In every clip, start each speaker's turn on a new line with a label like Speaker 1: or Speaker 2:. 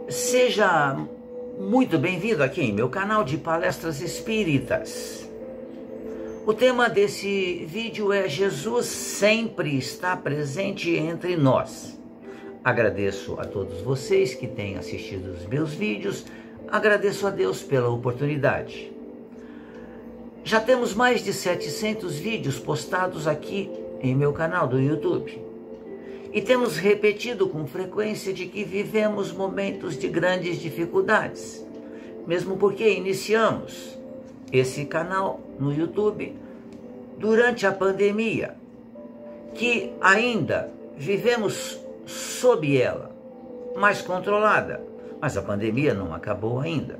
Speaker 1: Seja muito bem-vindo aqui em meu canal de palestras espíritas. O tema desse vídeo é: Jesus sempre está presente entre nós. Agradeço a todos vocês que têm assistido os meus vídeos, agradeço a Deus pela oportunidade. Já temos mais de 700 vídeos postados aqui em meu canal do YouTube. E temos repetido com frequência de que vivemos momentos de grandes dificuldades, mesmo porque iniciamos esse canal no YouTube durante a pandemia, que ainda vivemos sob ela, mais controlada, mas a pandemia não acabou ainda.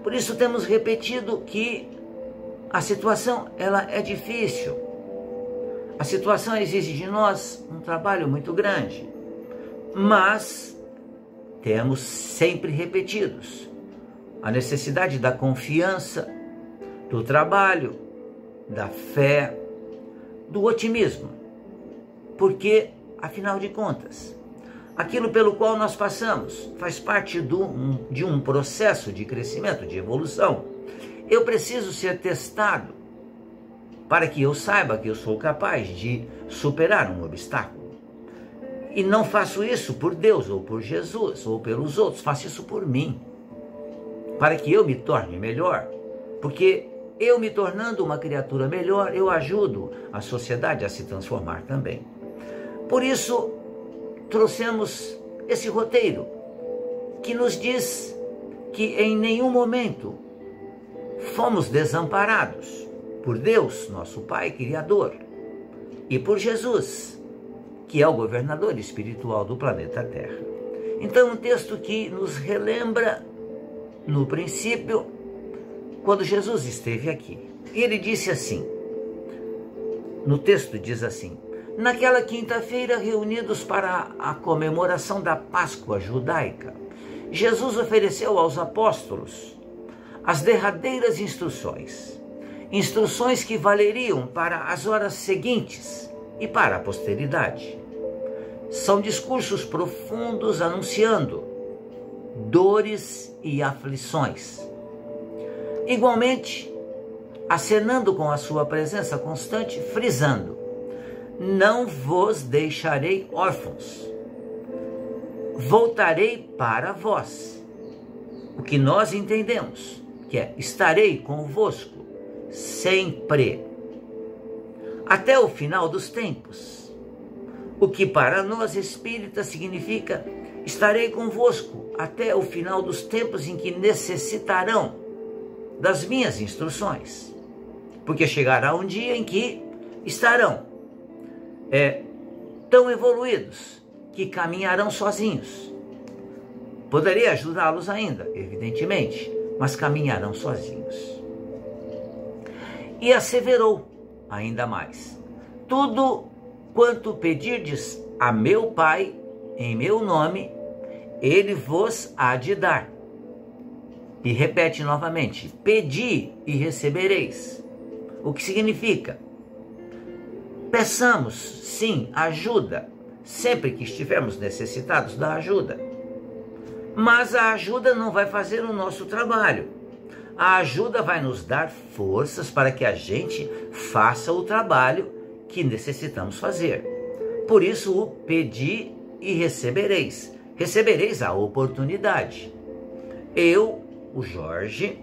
Speaker 1: Por isso temos repetido que a situação ela é difícil. A situação exige de nós um trabalho muito grande, mas temos sempre repetidos a necessidade da confiança, do trabalho, da fé, do otimismo, porque, afinal de contas, aquilo pelo qual nós passamos faz parte de um processo de crescimento, de evolução. Eu preciso ser testado para que eu saiba que eu sou capaz de superar um obstáculo. E não faço isso por Deus, ou por Jesus, ou pelos outros, faço isso por mim, para que eu me torne melhor, porque eu me tornando uma criatura melhor, eu ajudo a sociedade a se transformar também. Por isso, trouxemos esse roteiro, que nos diz que em nenhum momento fomos desamparados por Deus, nosso Pai Criador, e por Jesus, que é o governador espiritual do planeta Terra. Então, um texto que nos relembra, no princípio, quando Jesus esteve aqui. E ele disse assim, no texto diz assim: naquela quinta-feira, reunidos para a comemoração da Páscoa judaica, Jesus ofereceu aos apóstolos as derradeiras instruções que valeriam para as horas seguintes e para a posteridade. São discursos profundos anunciando dores e aflições. Igualmente, acenando com a sua presença constante, frisando: não vos deixarei órfãos, voltarei para vós. O que nós entendemos que é: estarei convosco sempre, até o final dos tempos. O que para nós espíritas significa: estarei convosco até o final dos tempos em que necessitarão das minhas instruções, porque chegará um dia em que estarão tão evoluídos que caminharão sozinhos. Poderei ajudá-los ainda, evidentemente, mas caminharão sozinhos. E asseverou ainda mais: tudo quanto pedirdes a meu Pai em meu nome, ele vos há de dar. E repete novamente: pedi e recebereis. O que significa: peçamos, sim, ajuda, sempre que estivermos necessitados da ajuda. Mas a ajuda não vai fazer o nosso trabalho. A ajuda vai nos dar forças para que a gente faça o trabalho que necessitamos fazer. Por isso, o pedi e recebereis. Recebereis a oportunidade. Eu, o Jorge,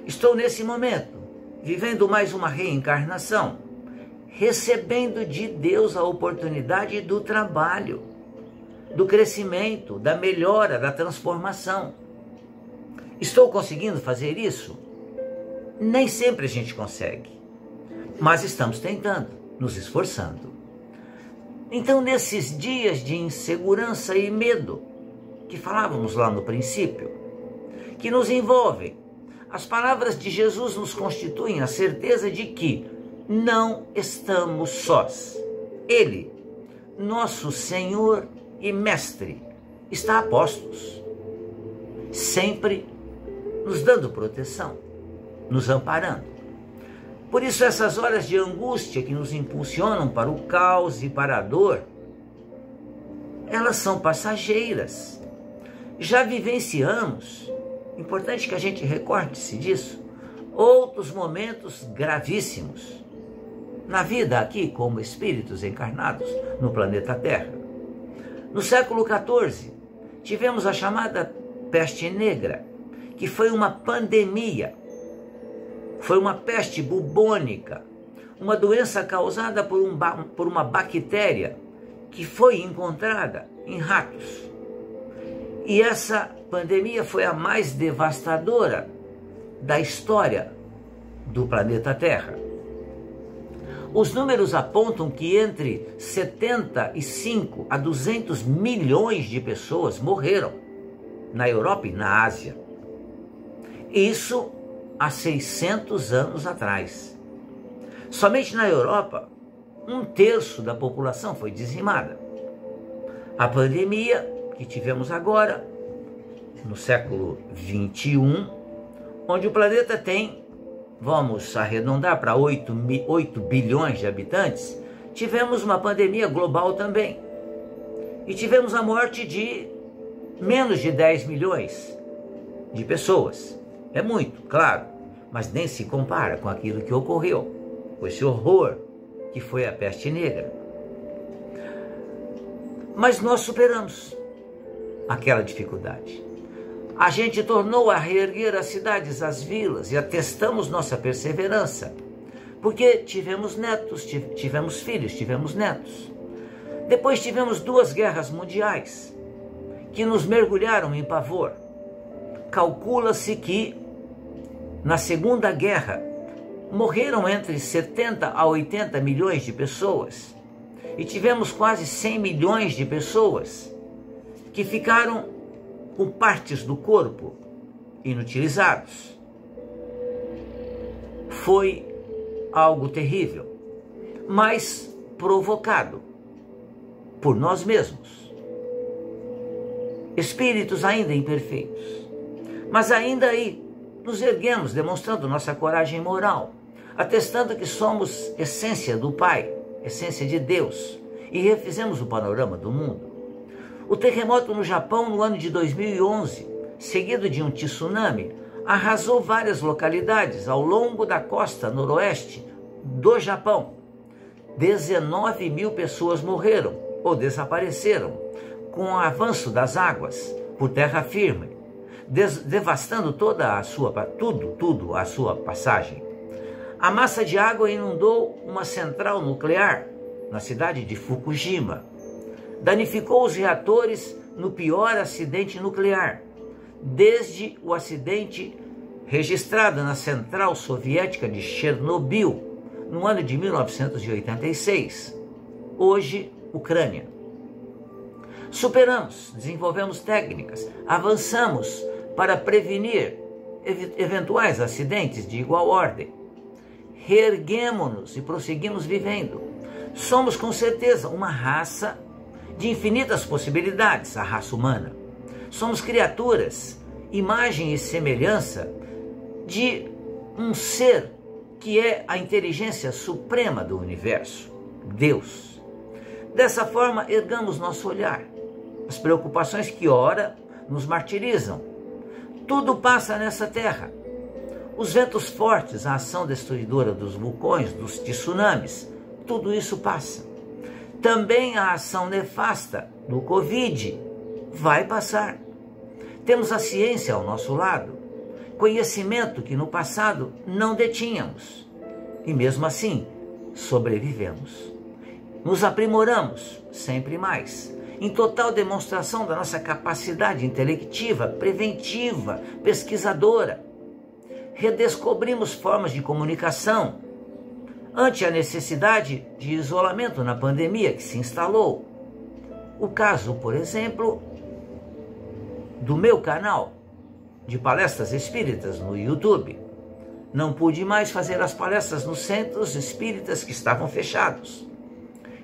Speaker 1: estou nesse momento, vivendo mais uma reencarnação, recebendo de Deus a oportunidade do trabalho, do crescimento, da melhora, da transformação. Estou conseguindo fazer isso? Nem sempre a gente consegue, mas estamos tentando, nos esforçando. Então, nesses dias de insegurança e medo, que falávamos lá no princípio, que nos envolvem, as palavras de Jesus nos constituem a certeza de que não estamos sós. Ele, nosso Senhor e Mestre, está a postos, sempre nos dando proteção, nos amparando. Por isso, essas horas de angústia que nos impulsionam para o caos e para a dor, elas são passageiras. Já vivenciamos, importante que a gente recorde-se disso, outros momentos gravíssimos na vida aqui como espíritos encarnados no planeta Terra. No século XIV, tivemos a chamada peste negra, que foi uma pandemia, foi uma peste bubônica, uma doença causada por uma bactéria que foi encontrada em ratos. E essa pandemia foi a mais devastadora da história do planeta Terra. Os números apontam que entre 75 a 200 milhões de pessoas morreram na Europa e na Ásia. Isso há 600 anos atrás. Somente na Europa, 1/3 da população foi dizimada. A pandemia que tivemos agora, no século XXI, onde o planeta tem, vamos arredondar para 8 bilhões de habitantes, tivemos uma pandemia global também. E tivemos a morte de menos de 10 milhões de pessoas. É muito, claro, mas nem se compara com aquilo que ocorreu, com esse horror que foi a peste negra. Mas nós superamos aquela dificuldade. A gente tornou a reerguer as cidades, as vilas, e atestamos nossa perseverança, porque tivemos netos, tivemos filhos, tivemos netos. Depois tivemos 2 guerras mundiais, que nos mergulharam em pavor. Calcula-se que, na Segunda Guerra, morreram entre 70 a 80 milhões de pessoas, e tivemos quase 100 milhões de pessoas que ficaram com partes do corpo inutilizados. Foi algo terrível, mas provocado por nós mesmos. Espíritos ainda imperfeitos, mas ainda aí nos erguemos, demonstrando nossa coragem moral, atestando que somos essência do Pai, essência de Deus, e refizemos o panorama do mundo. O terremoto no Japão no ano de 2011, seguido de um tsunami, arrasou várias localidades ao longo da costa noroeste do Japão. 19 mil pessoas morreram ou desapareceram com o avanço das águas por terra firme, devastando toda a sua passagem. A massa de água inundou uma central nuclear na cidade de Fukushima. Danificou os reatores no pior acidente nuclear, desde o acidente registrado na central soviética de Chernobyl, no ano de 1986. Hoje, Ucrânia. Superamos, desenvolvemos técnicas, avançamos para prevenir eventuais acidentes de igual ordem. Reerguemo-nos e prosseguimos vivendo. Somos com certeza uma raça de infinitas possibilidades, a raça humana. Somos criaturas, imagem e semelhança de um ser que é a inteligência suprema do universo, Deus. Dessa forma, ergamos nosso olhar. As preocupações que ora nos martirizam. Tudo passa nessa terra. Os ventos fortes, a ação destruidora dos vulcões, dos tsunamis, tudo isso passa. Também a ação nefasta do Covid vai passar. Temos a ciência ao nosso lado, conhecimento que no passado não detínhamos. E mesmo assim, sobrevivemos. Nos aprimoramos sempre mais, em total demonstração da nossa capacidade intelectiva, preventiva, pesquisadora. Redescobrimos formas de comunicação ante a necessidade de isolamento na pandemia que se instalou. O caso, por exemplo, do meu canal de palestras espíritas no YouTube. Não pude mais fazer as palestras nos centros espíritas que estavam fechados.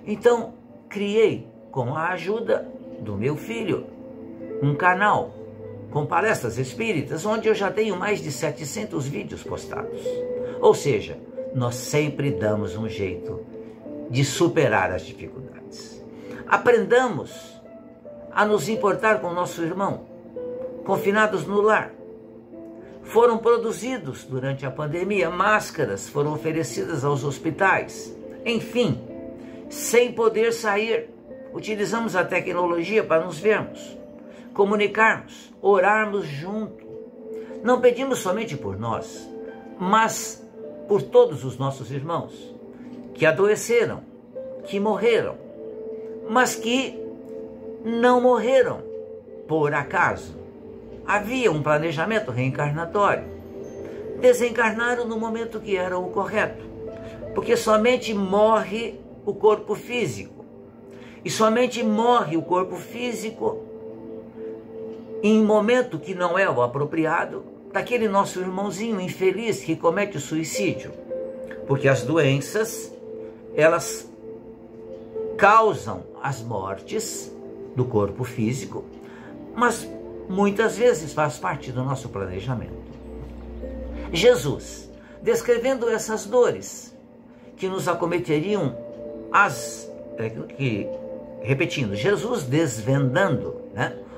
Speaker 1: Então, criei, com a ajuda do meu filho, um canal com palestras espíritas, onde eu já tenho mais de 700 vídeos postados. Ou seja, nós sempre damos um jeito de superar as dificuldades. Aprendamos a nos importar com nosso irmão, confinados no lar. Foram produzidos durante a pandemia, máscaras foram oferecidas aos hospitais. Enfim, sem poder sair, utilizamos a tecnologia para nos vermos, comunicarmos, orarmos junto. Não pedimos somente por nós, mas por todos os nossos irmãos que adoeceram, que morreram, mas que não morreram por acaso. Havia um planejamento reencarnatório. Desencarnaram no momento que era o correto, porque somente morre o corpo físico. E somente morre o corpo físico em momento que não é o apropriado daquele nosso irmãozinho infeliz que comete o suicídio. Porque as doenças, elas causam as mortes do corpo físico, mas muitas vezes faz parte do nosso planejamento. Jesus, descrevendo essas dores que nos acometeriam, repetindo, Jesus desvendando,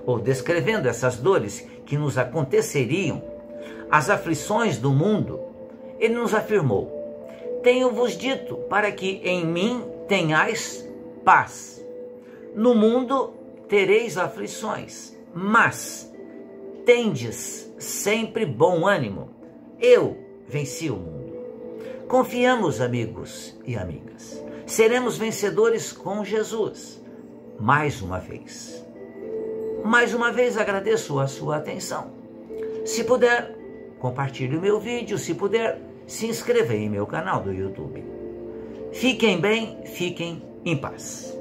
Speaker 1: ou descrevendo essas dores que nos aconteceriam, as aflições do mundo, ele nos afirmou: tenho-vos dito para que em mim tenhais paz. No mundo tereis aflições, mas tendes sempre bom ânimo. Eu venci o mundo. Confiamos, amigos e amigas. Seremos vencedores com Jesus. Mais uma vez. Mais uma vez agradeço a sua atenção. Se puder, compartilhe o meu vídeo. Se puder, se inscreva em meu canal do YouTube. Fiquem bem, fiquem em paz.